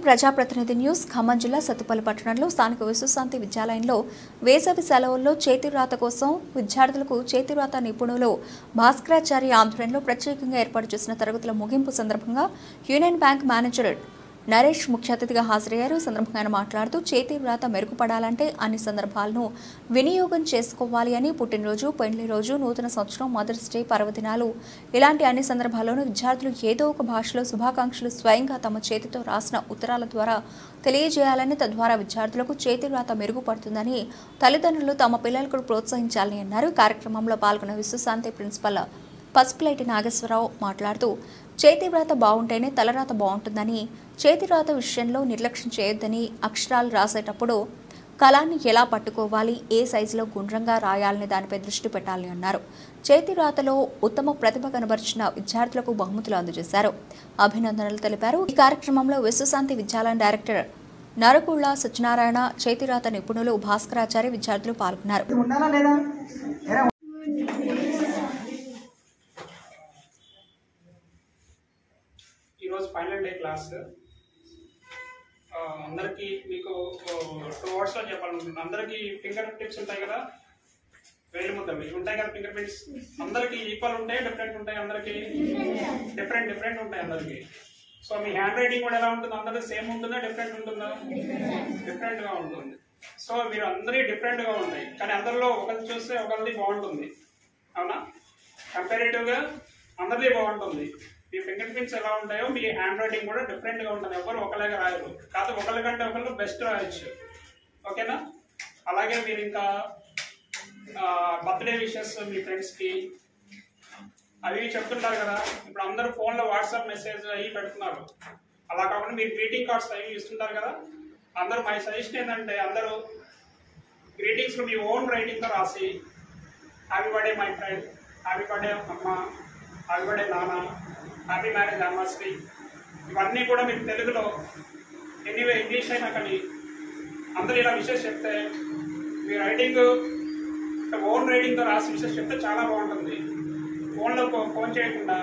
ప్రజాప్రతినిధి న్యూస్ ఖమ్మం జిల్లా సత్తుపల్లి పట్టణంలో స్థానిక విశ్వశాంతి విద్యాలయంలో వేసవి సెలవుల్లో చేతివ్రాత కోసం విద్యార్థులకు చేతివ్రాత నిపుణులు భాస్కరాచార్య ఆధ్వర్యంలో ప్రత్యేకంగా ఏర్పాటు చేసిన తరగతుల ముగింపు సందర్భంగా యూనియన్ బ్యాంక్ మేనేజర్ నరేష్ ముఖ్య అతిథిగా హాజరయ్యారు. సందర్భంగా ఆయన మాట్లాడుతూ చేతివ్రాత మెరుగుపడాలంటే అన్ని సందర్భాలను వినియోగం చేసుకోవాలి అని, పుట్టినరోజు, పెళ్లి రోజు, నూతన సంవత్సరం, మదర్స్ డే, పర్వదినాలు ఇలాంటి అన్ని సందర్భాల్లోనూ విద్యార్థులు ఏదో ఒక భాషలో శుభాకాంక్షలు స్వయంగా తమ చేతితో రాసిన ఉత్తరాల ద్వారా తెలియజేయాలని, తద్వారా విద్యార్థులకు చేతివ్రాత మెరుగుపడుతుందని తల్లిదండ్రులు తమ పిల్లలకు ప్రోత్సహించాలని అన్నారు. కార్యక్రమంలో పాల్గొన్న విశ్వశాంతి ప్రిన్సిపల్ పసుపులేటి నాగేశ్వరరావు మాట్లాడుతూ చేతివ్రాత బాగుంటేనే తలరాత బాగుంటుందని, చేతివ్రాత విషయంలో నిర్లక్ష్యం చేయొద్దని, అక్షరాలు రాసేటప్పుడు కలాన్ని ఎలా పట్టుకోవాలి, ఏ సైజులో గుండ్రంగా రాయాలనే దానిపై దృష్టి పెట్టాలని అన్నారు. చేతివ్రాతలో ఉత్తమ ప్రతిభ కనబరిచిన విద్యార్థులకు బహుమతులు అందజేశారు. అభినందనలు తెలిపారు. ఈ కార్యక్రమంలో విశ్వశాంతి విద్యాలయం డైరెక్టర్ నరకుళ్ళ సత్యనారాయణ, చేతివ్రాత నిపుణులు భాస్కరాచార్య విద్యార్థులు పాల్గొన్నారు. ఈరోజు ఫైనల్ డే క్లాస్. అందరికీ మీకు 2 wordsలో చెప్పాలనుకుంటున్నాను. అందరికీ ఫింగర్ టిప్స్ ఉంటాయి కదా, వేలు ముద్దలు ఇవి ఉంటాయి కదా. ఫింగర్ ప్రింట్స్ అందరికీ ఈక్వల్ ఉంటాయి, డిఫరెంట్ ఉంటాయి. అందరికీ డిఫరెంట్ ఉంటాయి అందరికీ. సో మీ హ్యాండ్ రైటింగ్ కూడా ఎలా ఉంటుంది? అందరికీ సేమ్ ఉంటుందా, డిఫరెంట్ ఉంటుందా? డిఫరెంట్గా ఉంటుంది. సో మీరు అందరి డిఫరెంట్గా ఉంటాయి, కానీ అందరిలో ఒకరిని చూస్తే ఒకరిది బాగుంటుంది, అవునా? కంపారిటివ్గా అందరిది బాగుంటుంది. మీ ఫింగర్ ప్రింట్స్ ఎలా ఉంటాయో మీ హ్యాండ్ రైటింగ్ కూడా డిఫరెంట్గా ఉంటుంది. ఎవరు ఒకలాగా రాయరు, కాదు ఒకరికంటే ఒకరు బెస్ట్ రాయొచ్చు, ఓకేనా? అలాగే మీరు ఇంకా బర్త్డే విషెస్ మీ ఫ్రెండ్స్కి అవి చెప్తుంటారు కదా. ఇప్పుడు అందరూ ఫోన్లో వాట్సాప్ మెసేజ్ అవి పెడుతున్నారు. అలా కాకుండా మీరు గ్రీటింగ్ కార్డ్స్ అవి ఇస్తుంటారు కదా. అందరూ మై సజెషన్ ఏంటంటే అందరూ గ్రీటింగ్స్ మీ ఓన్ రైటింగ్తో రాసి happy birthday my friend, happy birthday అమ్మ, హ్యాపీ బర్త్డే నాన్న, హ్యాపీ మ్యారేజ్ యానివర్సరీ, ఇవన్నీ కూడా మీరు తెలుగులో ఎనీవే ఇంగ్లీష్ అయినా కానీ అందరూ ఇలా విషెస్ చెప్తే మీ రైటింగ్ ఓన్ రైటింగ్తో రాసి విషెస్ చెప్తే చాలా బాగుంటుంది. ఫోన్లో ఫోన్ చేయకుండా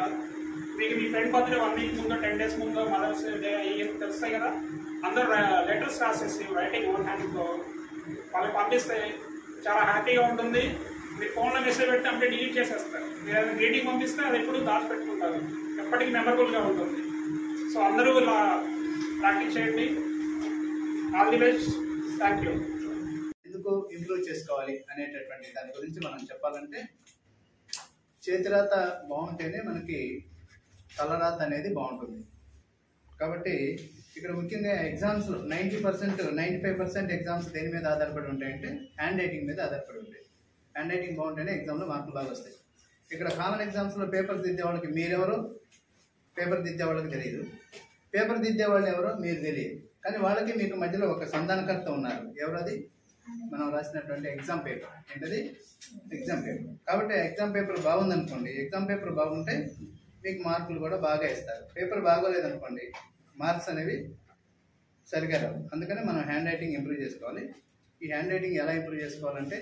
మీకు మీ ఫ్రెండ్ బర్త్డే 1 week ముందు, 10 days ముందు, మదర్స్ డే ఇవి తెలుస్తాయి కదా. అందరూ లెటర్స్ రాసేసి రైటింగ్ ఓన్ హ్యాండ్తో వాళ్ళకి పంపిస్తే చాలా హ్యాపీగా ఉంటుంది. మీరు ఫోన్లో మెసేజ్ పెడితే అంటే డిలీట్ చేసేస్తారు. మీరు ఏదైనా గ్రీటింగ్ పంపిస్తే అది ఎప్పుడు దాచి పెట్టుకుంటారు, ఎప్పటికీ మెమరబుల్గా ఉంటుంది. సో అందరూ ఇలా ప్రాక్టీస్ చేయండి. All the best. Thank you. ఎందుకు ఇంప్రూవ్ చేసుకోవాలి అనేటటువంటి దాని గురించి మనం చెప్పాలంటే, చేతిరాత బాగుంటేనే మనకి తలరాత అనేది బాగుంటుంది. కాబట్టి ఇక్కడ ముఖ్యంగా ఎగ్జామ్స్లో 90%, 95% ఎగ్జామ్స్ దేని మీద ఆధారపడి ఉంటాయంటే హ్యాండ్ రైటింగ్ మీద ఆధారపడి ఉంటాయి. హ్యాండ్ రైటింగ్ బాగుంటేనే ఎగ్జామ్లో మార్కులు బాగా వస్తాయి. ఇక్కడ కామన్ ఎగ్జామ్స్లో పేపర్స్ దిద్దే వాళ్ళకి మీరెవరో, పేపర్ దిద్దే వాళ్ళకి తెలియదు, పేపర్ దిద్దే వాళ్ళు ఎవరో మీరు తెలియదు. కానీ వాళ్ళకి మీకు మధ్యలో ఒక సంధానకర్త ఉన్నారు. ఎవరది? మనం రాసినటువంటి ఎగ్జామ్ పేపర్. ఏంటది? Exam paper. కాబట్టి ఎగ్జామ్ పేపర్ బాగుందనుకోండి, ఎగ్జామ్ పేపర్ బాగుంటే మీకు మార్కులు కూడా బాగా ఇస్తారు. పేపర్ బాగోలేదనుకోండి, మార్క్స్ అనేవి సరిగా రావు. అందుకని మనం హ్యాండ్ రైటింగ్ ఇంప్రూవ్ చేసుకోవాలి. ఈ హ్యాండ్ రైటింగ్ ఎలా ఇంప్రూవ్ చేసుకోవాలంటే,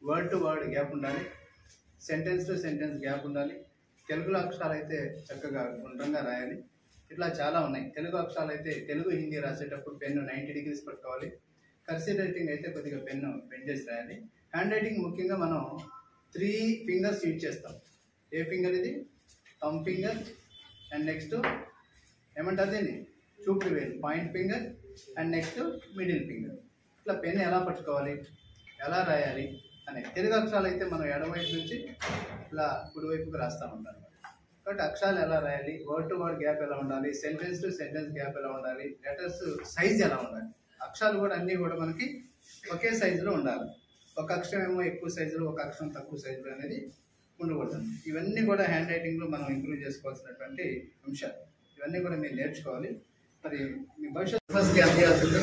వర్డ్ టు వర్డ్ గ్యాప్ ఉండాలి, సెంటెన్స్ టు సెంటెన్స్ గ్యాప్ ఉండాలి. తెలుగులో అక్షరాలు అయితే చక్కగా గుండ్రంగా రాయాలి. ఇట్లా చాలా ఉన్నాయి. తెలుగు అక్షరాలు అయితే తెలుగు హిందీ రాసేటప్పుడు పెన్ను 90 degrees పట్టుకోవాలి. కర్సివ్ రైటింగ్ అయితే కొద్దిగా పెన్ను బెండ్ చేసి రాయాలి. హ్యాండ్ రైటింగ్ ముఖ్యంగా మనం 3 fingers యూజ్ చేస్తాం. ఏ ఫింగర్ ఇది? థంబ్ ఫింగర్, అండ్ నెక్స్ట్ ఏమంటారు దీన్ని? చూపుడు వేలు, point finger, and next middle finger. ఇట్లా పెన్ను ఎలా పట్టుకోవాలి, ఎలా రాయాలి అనే. తెలుగు అక్షరాలు అయితే మనం ఎడమవైపు నుంచి ఇలా కుడివైపుకి రాస్తూ ఉంటాం. కాబట్టి అక్షరాలు ఎలా రాయాలి, వర్డ్ టు వర్డ్ గ్యాప్ ఎలా ఉండాలి, సెంటెన్స్ టు సెంటెన్స్ గ్యాప్ ఎలా ఉండాలి, లెటర్స్ సైజ్ ఎలా ఉండాలి. అక్షరాలు కూడా అన్నీ కూడా మనకి ఒకే సైజులో ఉండాలి. ఒక అక్షరం ఏమో ఎక్కువ సైజులో, ఒక అక్షరం తక్కువ సైజులో అనేది ఉండకూడదు. ఇవన్నీ కూడా హ్యాండ్ రైటింగ్లో మనం ఇంప్రూవ్ చేసుకోవాల్సినటువంటి అంశాలు. ఇవన్నీ కూడా మీరు నేర్చుకోవాలి. మరి మీ భవిష్యత్తు ఫస్ట్ గ్యాప్ చేయాల్సిందే.